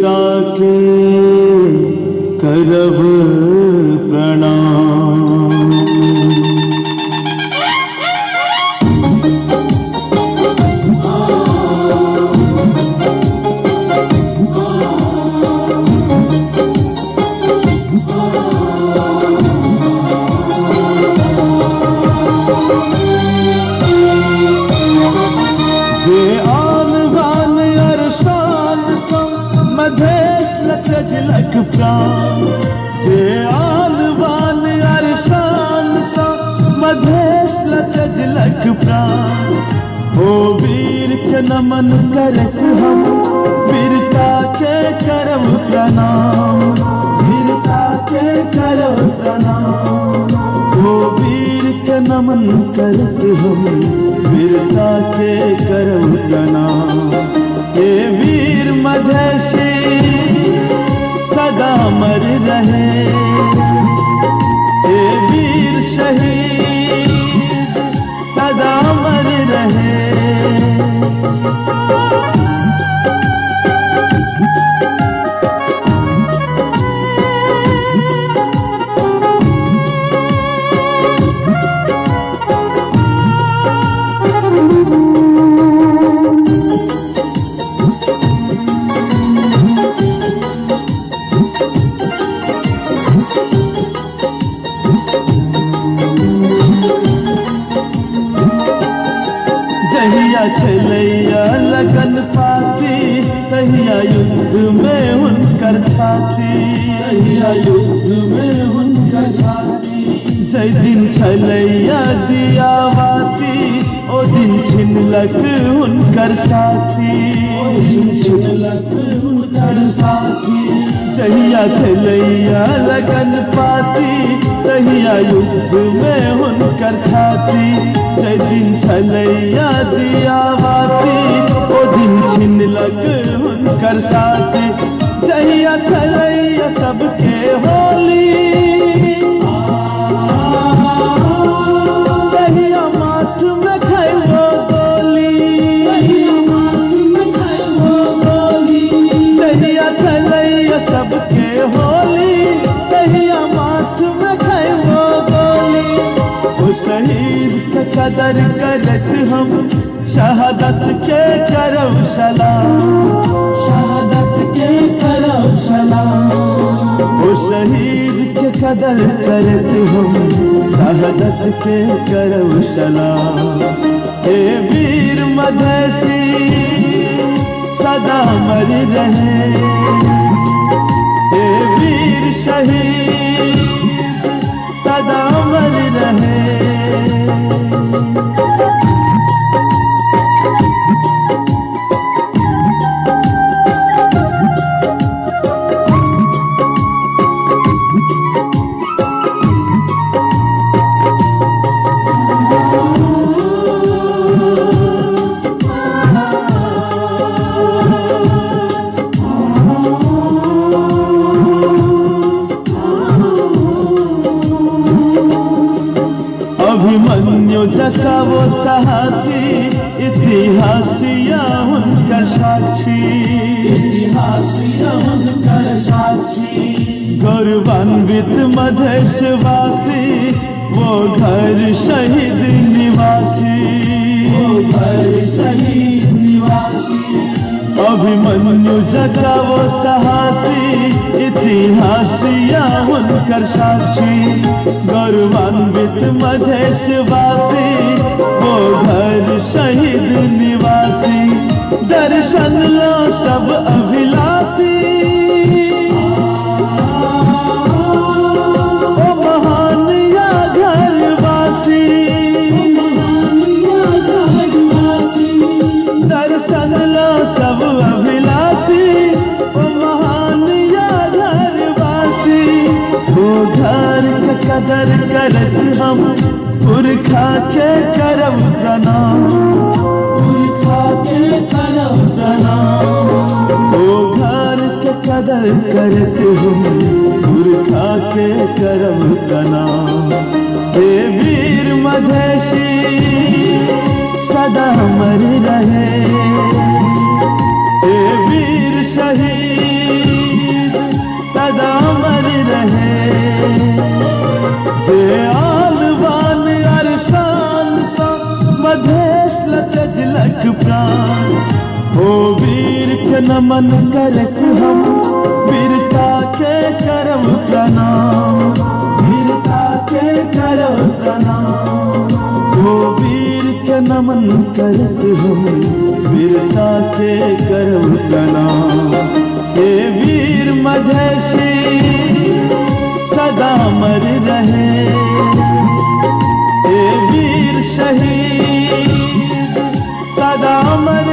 वीरता के करब प्रणाम। लक प्राण जे आन बान अरशान सा मधेश लक प्राण। हो वीर के नमन करत हम वीरता के करब प्रणाम, वीरता के करब प्रणाम। हो वीर के नमन करत हम वीरता के करब प्रणाम। हे वीर मधेशी सदा अमर रहे, हे वीर शहीद सदा अमर रहे। जहिया छलैया लगन पाती तहिया युद्ध में हुनकर छाती, तहिया युद्ध में हुनकर छाती। जय दिन छलैया दिया बाती ओ दिन छिनलक हुनकर साथी, ओ दिन छिनलक हुनकर साथी। जहिया छलैया लगन पाती तहिया युद्ध में हुनकर छाती। जय दिन छलैया दिया बाती ओ दिन छिनलक हुनकर साथी। जहिया छलैया सबके होली तहिया माथ में खैबो गोली, तहिया माथ में खैबो गोली। जहिया छलैया सबके होली तहिया माथ में खैबो गोली। ओ शहीद के कदर करत हम शहादत के करब सलाम, शहादत के करब सलाम। ओ शहीद के कदर करत हम शहादत के करब सलाम। हे वीर मधेशी सदा अमर रहे, हे वीर शहीद सदा अमर रहे। अभिमन्यु जका वो साहसी इतिहासिया उनकर साक्षी, इतिहासिया उनकर साक्षी। गौरवान्वित मधेशवासी वो घर शहीद निवासी, वो घर शहीद निवासी। अभिमन्यु जका वो साहसी इतिहासिया उनकर साक्षी। गौरवान्वित मधेशवासी वो घर शहीद निवासी। दर्शन लो सब अभिलाषी ओ महान या घरवासी, दर्शन लो सब अभिलाषी ओ महान या घरवासी। वो घर के कदर करत हम पुरखा के करब प्रणाम, पुरखा के करब प्रणाम। वो घर के कदर करत हम पुरखा के करब प्रणाम। हे वीर मधेशी सदा अमर रहे, हे वीर शहीद के नमन करत हम वीरता के करम प्रणाम, वीरता के करम प्रणाम। ओ वीर के नमन करत हम वीरता के करम प्रणाम। हे वीर मधेसी सदा अमर रहे, हे वीर शहीद सदा अमर